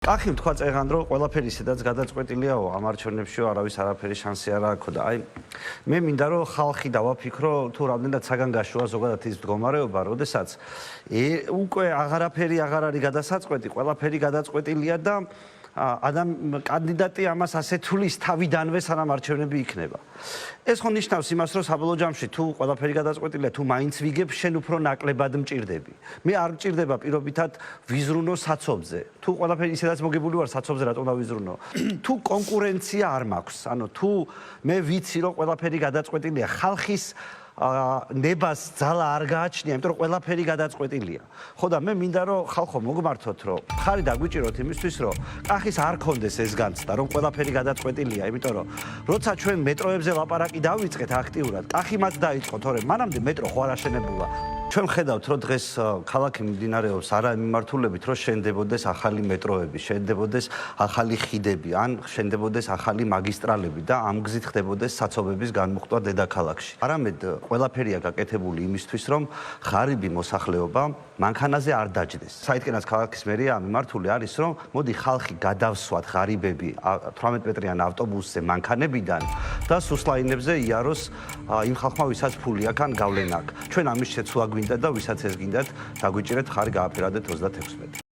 კახი თქვა წეგან რომ ყველაფერი ისედაც გადაწყვეტილიაო ამ არჩევნებში არავის არაფერი შანსი არ აქვს და აი მე მინდა რომ ხალხი დავაფიქრო თუ რამდენად საგანგაშოა ზოგადად ის მდგომარეობა, როდესაც უკვე აღარაფერი აღარ არის გადასაწყვეტი, ყველაფერი გადაწყვეტილია და კანდიდატი ამას ასე თulis თავიდანვე სანამ არჩევნები იქნება. ეს ხო ნიშნავს იმას, რომ საბოლოო ჯამში თუ ყველაფერი გადაწყვეტილია, თუ მაინც ვიგებ, შენ უფრო ნაკლებად მჭირდები. მე არ მჭირდება პირობითად ვიზრუნო საცობზე. თუ ყველაფერი ისედაც მოგებული ვარ საცობზე, რატომ დავიზრუნო? თუ კონკურენცია არ მაქვს, ანუ თუ მე ვიცი რომ ყველაფერი გადაწყვეტილია, ხალხის ნებას ძალა არ გააჩნია, იმიტომ რომ ყველაფერი გადაწყვეტილია. ხო და მე მინდა რომ ხალხო მოგმართოთ, რომ ხარი დაგვიჭიროთ იმისთვის, რომ კახის არ კონდეს ეს განცდა, რომ ყველაფერი გადაწყვეტილია, იმიტომ რომ როცა ჩვენ მეტროებზე ლაპარაკი დავიწყეთ აქტიურად, კახი მათ დაიწყო, თორემ მანამდე მეტრო ხო არ აშენებულა. ჩვენ ხედავთ, რომ დღეს ქალაქი მიმდინარეობს არა მიმართულებით, რომ შენდებოდეს ახალი მეტროები, შენდებოდეს ახალი ხიდები, ან შენდებოდეს ახალი მაგისტრალები და ამ გზით ხდებოდეს საცობების განმუხტვა დედაქალაქში. არამედ ყველაფერია გაკეთებული იმისთვის, რომ ღარიბი მოსახლეობა მანქანაზე არ დაჯდეს. საიდანაც ქალაქის მერია მიმართული არის, რომ მოდი ხალხი გადავსვათ ღარიბები 18 მეტრიან ავტობუსზე მანქანებიდან და სუსლაინებზე იაროს იმ ხალხმა, ვისაც ფული აქვს ან გავლენა აქვს. ჩვენ ამის შეცვლა გვინდა და ვისაც ეს გინდათ, დაგვიჭირეთ ხარი გააფერადეთ 36.